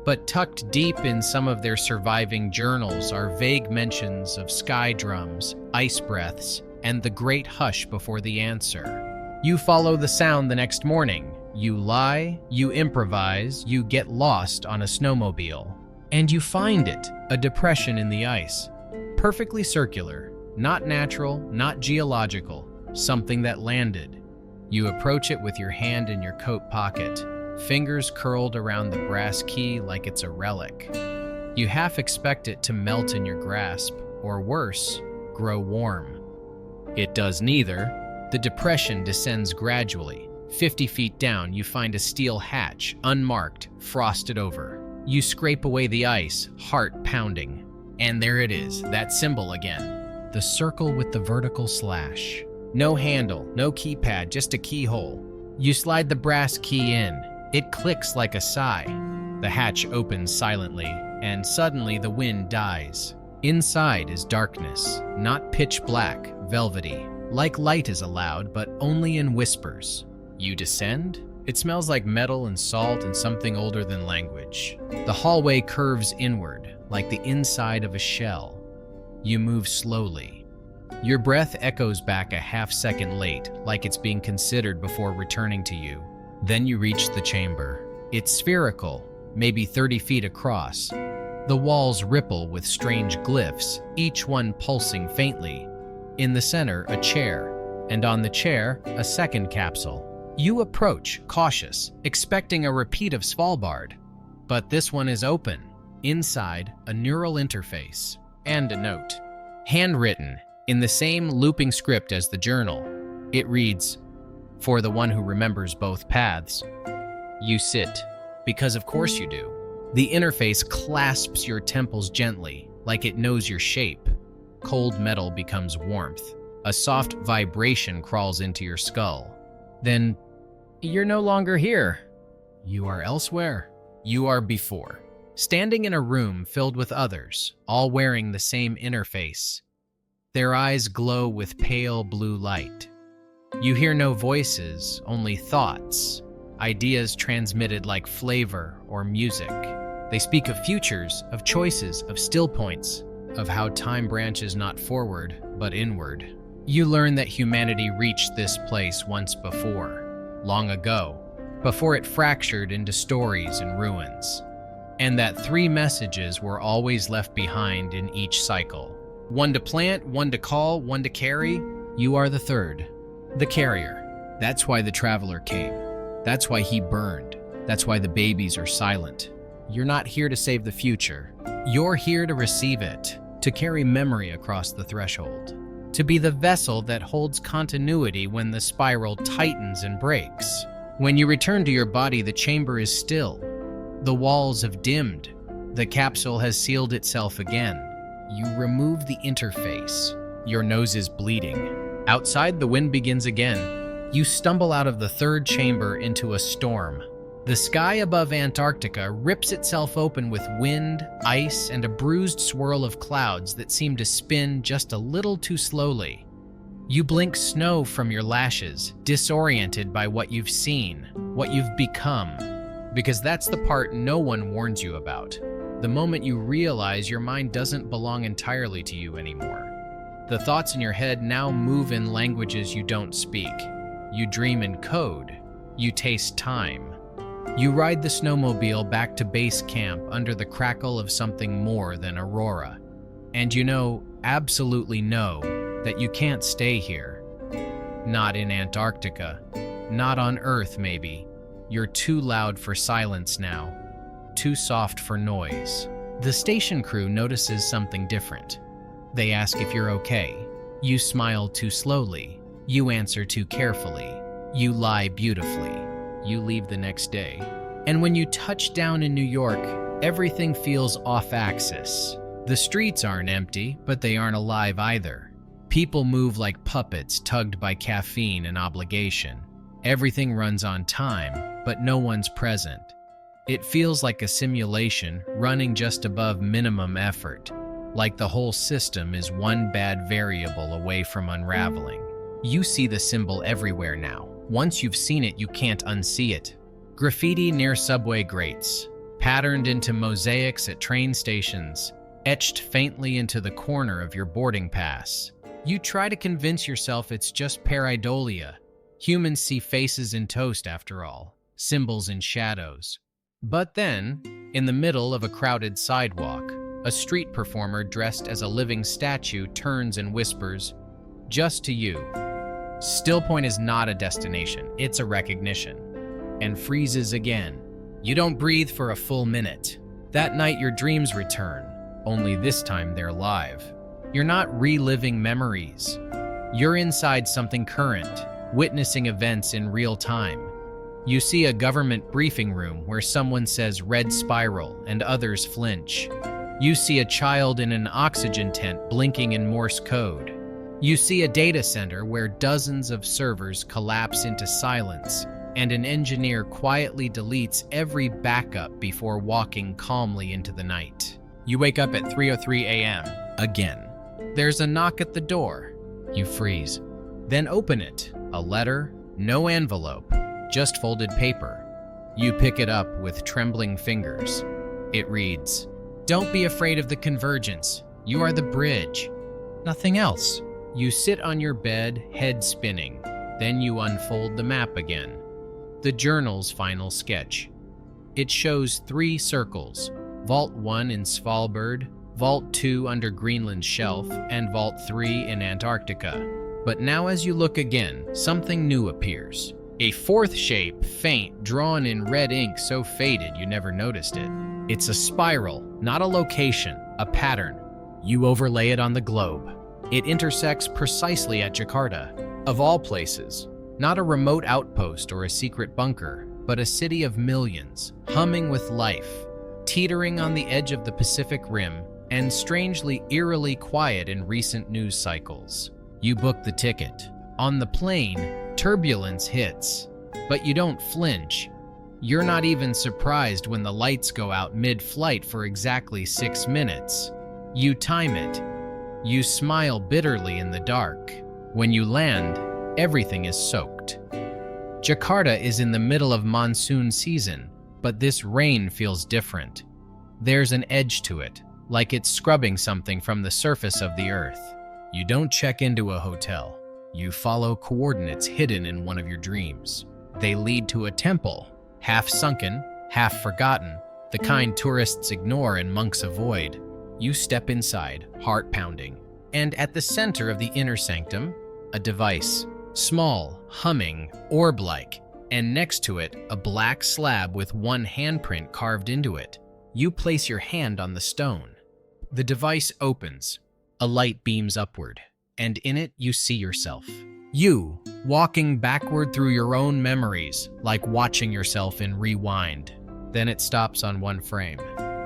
But tucked deep in some of their surviving journals are vague mentions of sky drums, ice breaths, and the great hush before the answer. You follow the sound the next morning. You lie, you improvise, you get lost on a snowmobile. And you find it, a depression in the ice. Perfectly circular, not natural, not geological, something that landed. You approach it with your hand in your coat pocket, fingers curled around the brass key like it's a relic. You half expect it to melt in your grasp, or worse, grow warm. It does neither. The depression descends gradually. 50 feet down, you find a steel hatch, unmarked, frosted over. You scrape away the ice, heart pounding. And there it is, that symbol again. The circle with the vertical slash. No handle, no keypad, just a keyhole. You slide the brass key in. It clicks like a sigh. The hatch opens silently, and suddenly the wind dies. Inside is darkness, not pitch black, velvety. Like light is allowed, but only in whispers. You descend? It smells like metal and salt and something older than language. The hallway curves inward, like the inside of a shell. You move slowly. Your breath echoes back a half-second late, like it's being considered before returning to you. Then you reach the chamber. It's spherical, maybe 30 feet across. The walls ripple with strange glyphs, each one pulsing faintly. In the center, a chair, and on the chair, a second capsule. You approach, cautious, expecting a repeat of Svalbard. But this one is open. Inside, a neural interface. And a note. Handwritten, in the same looping script as the journal. It reads, "For the one who remembers both paths." You sit, because of course you do. The interface clasps your temples gently, like it knows your shape. Cold metal becomes warmth. A soft vibration crawls into your skull. Then, you're no longer here. You are elsewhere. You are before. Standing in a room filled with others, all wearing the same interface. Their eyes glow with pale blue light. You hear no voices, only thoughts, ideas transmitted like flavor or music. They speak of futures, of choices, of still points, of how time branches not forward, but inward. You learn that humanity reached this place once before, long ago, before it fractured into stories and ruins, and that 3 messages were always left behind in each cycle. One to plant, one to call, one to carry. You are the third, the carrier. That's why the traveler came. That's why he burned. That's why the babies are silent. You're not here to save the future. You're here to receive it, to carry memory across the threshold, to be the vessel that holds continuity when the spiral tightens and breaks. When you return to your body, the chamber is still. The walls have dimmed. The capsule has sealed itself again. You remove the interface. Your nose is bleeding. Outside, the wind begins again. You stumble out of the third chamber into a storm. The sky above Antarctica rips itself open with wind, ice, and a bruised swirl of clouds that seem to spin just a little too slowly. You blink snow from your lashes, disoriented by what you've seen, what you've become, because that's the part no one warns you about. The moment you realize your mind doesn't belong entirely to you anymore. The thoughts in your head now move in languages you don't speak. You dream in code. You taste time. You ride the snowmobile back to base camp under the crackle of something more than aurora. And you know, absolutely know, that you can't stay here. Not in Antarctica. Not on Earth, maybe. You're too loud for silence now. Too soft for noise. The station crew notices something different. They ask if you're okay. You smile too slowly. You answer too carefully. You lie beautifully. You leave the next day. And when you touch down in New York, everything feels off-axis. The streets aren't empty, but they aren't alive either. People move like puppets tugged by caffeine and obligation. Everything runs on time, but no one's present. It feels like a simulation running just above minimum effort, like the whole system is one bad variable away from unraveling. You see the symbol everywhere now. Once you've seen it, you can't unsee it. Graffiti near subway grates, patterned into mosaics at train stations, etched faintly into the corner of your boarding pass. You try to convince yourself it's just pareidolia. Humans see faces in toast after all, symbols in shadows. But then, in the middle of a crowded sidewalk, a street performer dressed as a living statue turns and whispers, "Just to you." Still Point is not a destination, it's a recognition. And freezes again. You don't breathe for a full minute. That night your dreams return, only this time they're live. You're not reliving memories. You're inside something current, witnessing events in real time. You see a government briefing room where someone says red spiral and others flinch. You see a child in an oxygen tent blinking in Morse code. You see a data center where dozens of servers collapse into silence and an engineer quietly deletes every backup before walking calmly into the night. You wake up at 3:03 a.m. again. There's a knock at the door. You freeze. Then open it. A letter, no envelope, just folded paper. You pick it up with trembling fingers. It reads, "Don't be afraid of the convergence. You are the bridge." Nothing else. You sit on your bed, head spinning. Then you unfold the map again. The journal's final sketch. It shows 3 circles, Vault 1 in Svalbard, Vault 2 under Greenland's shelf, and Vault 3 in Antarctica. But now as you look again, something new appears. A 4th shape, faint, drawn in red ink so faded you never noticed it. It's a spiral, not a location, a pattern. You overlay it on the globe. It intersects precisely at Jakarta, of all places. Not a remote outpost or a secret bunker, but a city of millions, humming with life, teetering on the edge of the Pacific Rim, and strangely eerily quiet in recent news cycles. You book the ticket. On the plane, turbulence hits, but you don't flinch. You're not even surprised when the lights go out mid-flight for exactly 6 minutes. You time it. You smile bitterly in the dark. When you land, everything is soaked. Jakarta is in the middle of monsoon season, but this rain feels different. There's an edge to it, like it's scrubbing something from the surface of the earth. You don't check into a hotel. You follow coordinates hidden in one of your dreams. They lead to a temple, half sunken, half forgotten, the kind tourists ignore and monks avoid. You step inside, heart pounding, and at the center of the inner sanctum, a device, small, humming, orb-like, and next to it, a black slab with one handprint carved into it. You place your hand on the stone. The device opens. A light beams upward, and in it you see yourself. You, walking backward through your own memories, like watching yourself in rewind. Then it stops on one frame.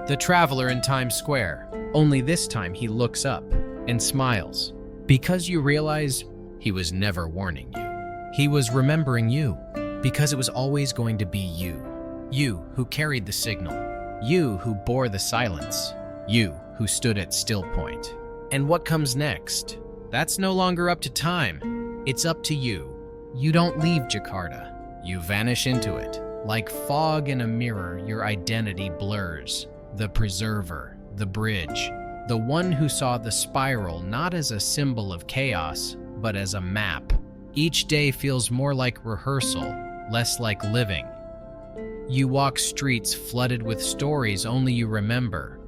The traveler in Times Square. Only this time he looks up and smiles. Because you realize he was never warning you. He was remembering you, because it was always going to be you. You who carried the signal. You who bore the silence. You who stood at still point. And what comes next? That's no longer up to time. It's up to you. You don't leave Jakarta. You vanish into it. Like fog in a mirror, your identity blurs. The preserver, the bridge, the one who saw the spiral not as a symbol of chaos, but as a map. Each day feels more like rehearsal, less like living. You walk streets flooded with stories only you remember.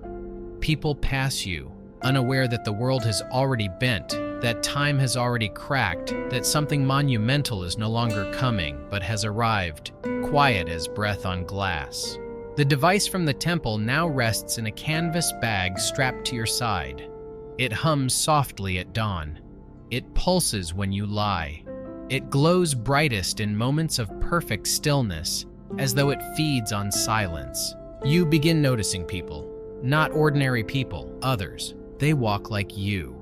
People pass you, unaware that the world has already bent, that time has already cracked, that something monumental is no longer coming, but has arrived, quiet as breath on glass. The device from the temple now rests in a canvas bag strapped to your side. It hums softly at dawn. It pulses when you lie. It glows brightest in moments of perfect stillness, as though it feeds on silence. You begin noticing people. Not ordinary people, others. They walk like you.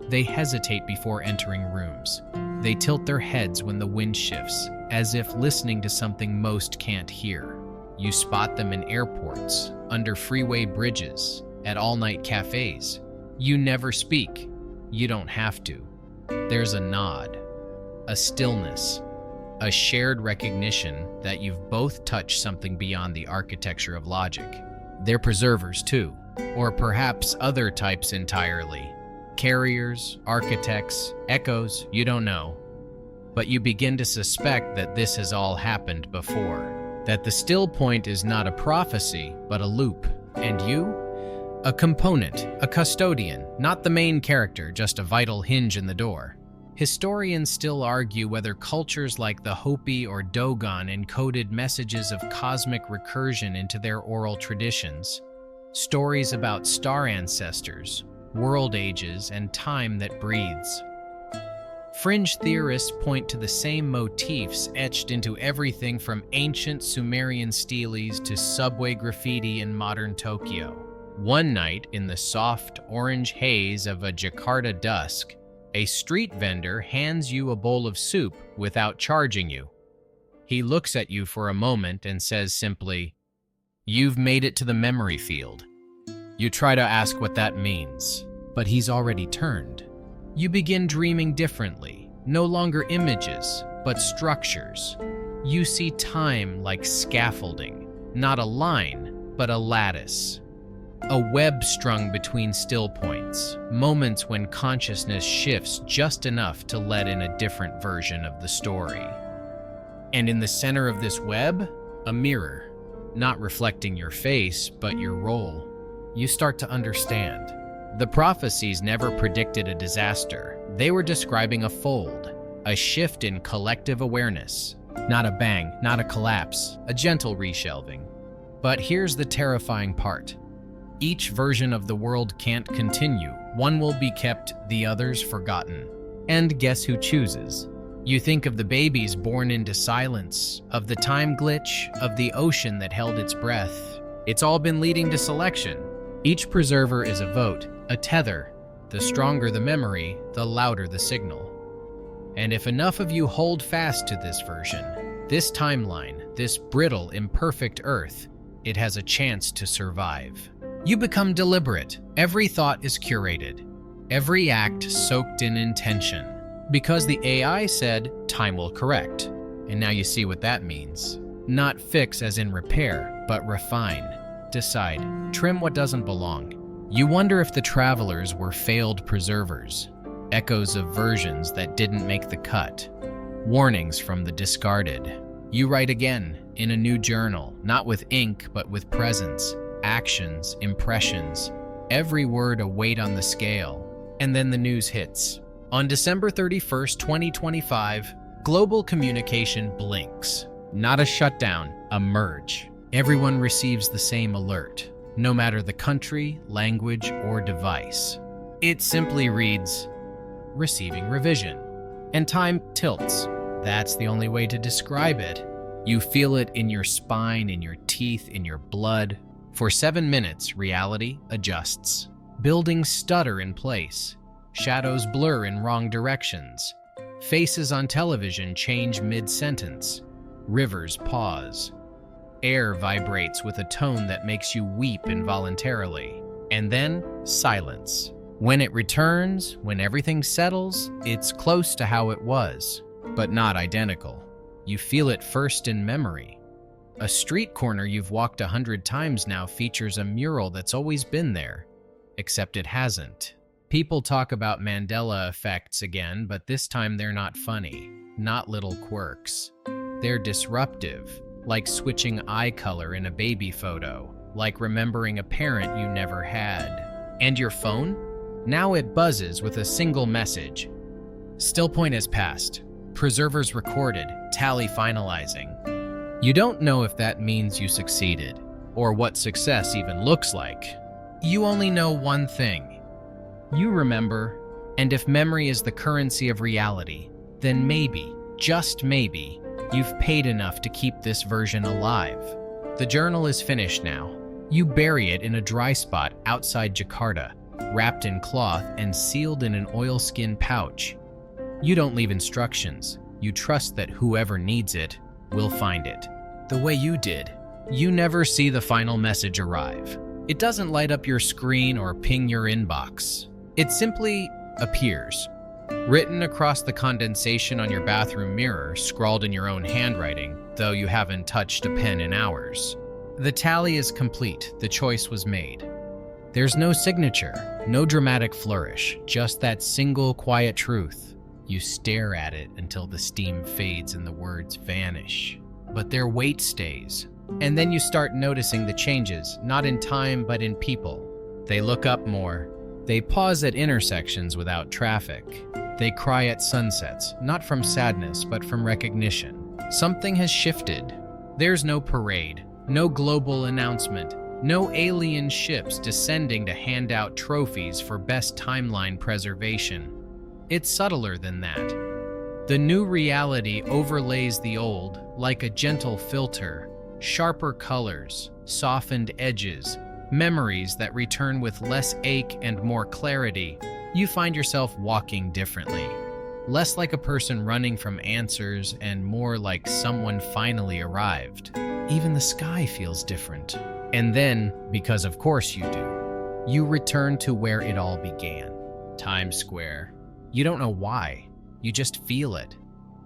They hesitate before entering rooms. They tilt their heads when the wind shifts, as if listening to something most can't hear. You spot them in airports, under freeway bridges, at all-night cafes. You never speak. You don't have to. There's a nod, a stillness, a shared recognition that you've both touched something beyond the architecture of logic. They're preservers too, or perhaps other types entirely. Carriers, architects, echoes, you don't know. But you begin to suspect that this has all happened before. That the still point is not a prophecy, but a loop. And you? A component, a custodian, not the main character, just a vital hinge in the door. Historians still argue whether cultures like the Hopi or Dogon encoded messages of cosmic recursion into their oral traditions. Stories about star ancestors, world ages, and time that breathes. Fringe theorists point to the same motifs etched into everything from ancient Sumerian steles to subway graffiti in modern Tokyo. One night, in the soft orange haze of a Jakarta dusk, a street vendor hands you a bowl of soup without charging you. He looks at you for a moment and says simply, "You've made it to the memory field." You try to ask what that means, but he's already turned. You begin dreaming differently, no longer images, but structures. You see time like scaffolding, not a line, but a lattice. A web strung between still points, moments when consciousness shifts just enough to let in a different version of the story. And in the center of this web, a mirror, not reflecting your face, but your role. You start to understand. The prophecies never predicted a disaster. They were describing a fold, a shift in collective awareness. Not a bang, not a collapse, a gentle reshelving. But here's the terrifying part. Each version of the world can't continue. One will be kept, the others forgotten. And guess who chooses? You think of the babies born into silence, of the time glitch, of the ocean that held its breath. It's all been leading to selection. Each preserver is a vote, a tether. The stronger the memory, the louder the signal. And if enough of you hold fast to this version, this timeline, this brittle, imperfect Earth, it has a chance to survive. You become deliberate. Every thought is curated. Every act soaked in intention. Because the AI said, time will correct. And now you see what that means. Not fix as in repair, but refine. Decide. Trim what doesn't belong. You wonder if the travelers were failed preservers, echoes of versions that didn't make the cut, warnings from the discarded. You write again, in a new journal, not with ink, but with presence, actions, impressions, every word a weight on the scale. And then the news hits. On December 31st, 2025, global communication blinks. Not a shutdown, a merge. Everyone receives the same alert, no matter the country, language, or device. It simply reads, receiving revision. And time tilts. That's the only way to describe it. You feel it in your spine, in your teeth, in your blood. For 7 minutes, reality adjusts. Buildings stutter in place. Shadows blur in wrong directions. Faces on television change mid-sentence. Rivers pause. Air vibrates with a tone that makes you weep involuntarily. And then, silence. When it returns, when everything settles, it's close to how it was, but not identical. You feel it first in memory. A street corner you've walked 100 times now features a mural that's always been there, except it hasn't. People talk about Mandela effects again, but this time they're not funny, not little quirks. They're disruptive, like switching eye color in a baby photo, like remembering a parent you never had. And your phone? Now it buzzes with a single message. Still point has passed. Preservers recorded, tally finalizing. You don't know if that means you succeeded, or what success even looks like. You only know one thing. You remember, and if memory is the currency of reality, then maybe, just maybe, you've paid enough to keep this version alive. The journal is finished now. You bury it in a dry spot outside Jakarta, wrapped in cloth and sealed in an oilskin pouch. You don't leave instructions. You trust that whoever needs it will find it. The way you did. You never see the final message arrive. It doesn't light up your screen or ping your inbox. It simply appears. Written across the condensation on your bathroom mirror, scrawled in your own handwriting, though you haven't touched a pen in hours. The tally is complete. The choice was made. There's no signature, no dramatic flourish, just that single quiet truth. You stare at it until the steam fades and the words vanish. But their weight stays. And then you start noticing the changes, not in time, but in people. They look up more. They pause at intersections without traffic. They cry at sunsets, not from sadness, but from recognition. Something has shifted. There's no parade, no global announcement, no alien ships descending to hand out trophies for best timeline preservation. It's subtler than that. The new reality overlays the old like a gentle filter, sharper colors, softened edges, memories that return with less ache and more clarity. You find yourself walking differently, less like a person running from answers and more like someone finally arrived. Even the sky feels different. And then, because of course you do, you return to where it all began, Times Square. You don't know why, you just feel it,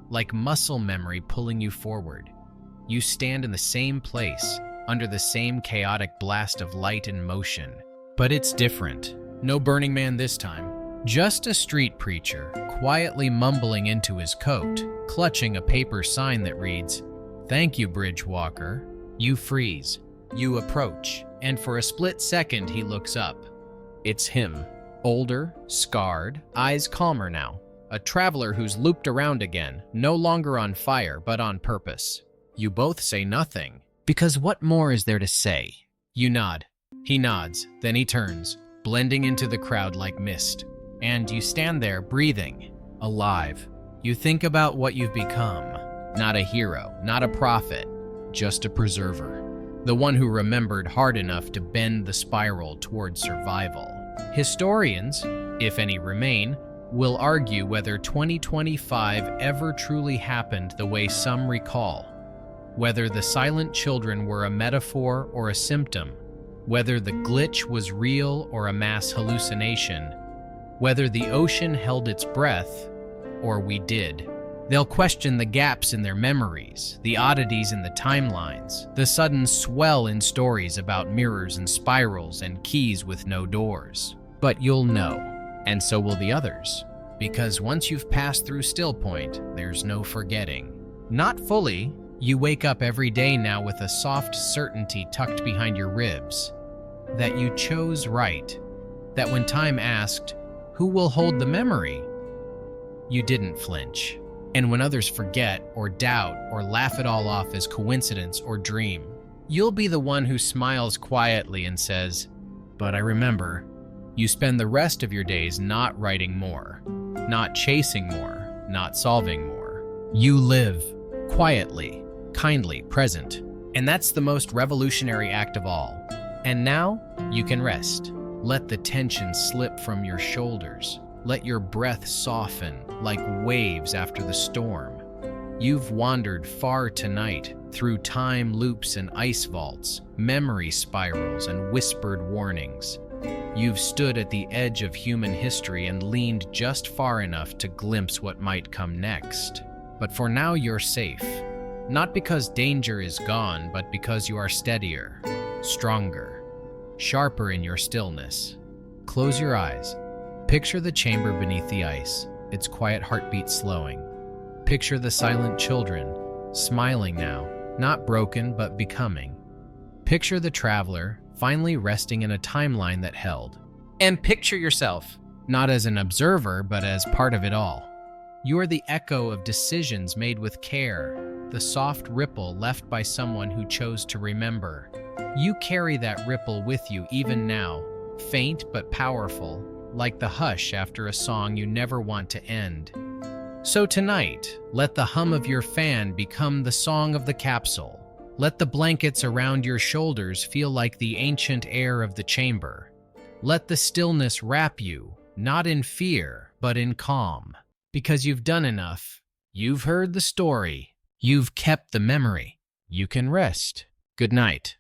like muscle memory pulling you forward. You stand in the same place, under the same chaotic blast of light and motion. But it's different. No Burning Man this time. Just a street preacher, quietly mumbling into his coat, clutching a paper sign that reads, "Thank you, Bridge Walker." You freeze. You approach, and for a split second he looks up. It's him. Older, scarred, eyes calmer now. A traveler who's looped around again, no longer on fire, but on purpose. You both say nothing, because what more is there to say? You nod. He nods, then he turns, blending into the crowd like mist. And you stand there, breathing, alive. You think about what you've become. Not a hero, not a prophet, just a preserver. The one who remembered hard enough to bend the spiral toward survival. Historians, if any remain, will argue whether 2025 ever truly happened the way some recall, whether the silent children were a metaphor or a symptom, whether the glitch was real or a mass hallucination, whether the ocean held its breath or we did. They'll question the gaps in their memories, the oddities in the timelines, the sudden swell in stories about mirrors and spirals and keys with no doors. But you'll know, and so will the others, because once you've passed through still point, there's no forgetting. Not fully. You wake up every day now with a soft certainty tucked behind your ribs, that you chose right, that when time asked, "Who will hold the memory?" you didn't flinch. And when others forget or doubt or laugh it all off as coincidence or dream, you'll be the one who smiles quietly and says, "But I remember." You spend the rest of your days not writing more, not chasing more, not solving more. You live quietly, kindly, present. And that's the most revolutionary act of all. And now you can rest. Let the tension slip from your shoulders. Let your breath soften like waves after the storm. You've wandered far tonight through time loops and ice vaults, memory spirals and whispered warnings. You've stood at the edge of human history and leaned just far enough to glimpse what might come next. But for now, you're safe. Not because danger is gone, but because you are steadier, stronger, sharper in your stillness. Close your eyes. Picture the chamber beneath the ice, its quiet heartbeat slowing. Picture the silent children, smiling now, not broken but becoming. Picture the traveler, finally resting in a timeline that held. And picture yourself, not as an observer, but as part of it all. You are the echo of decisions made with care, the soft ripple left by someone who chose to remember. You carry that ripple with you even now, faint but powerful, like the hush after a song you never want to end. So tonight, let the hum of your fan become the song of the capsule. Let the blankets around your shoulders feel like the ancient air of the chamber. Let the stillness wrap you, not in fear, but in calm. Because you've done enough. You've heard the story. You've kept the memory. You can rest. Good night.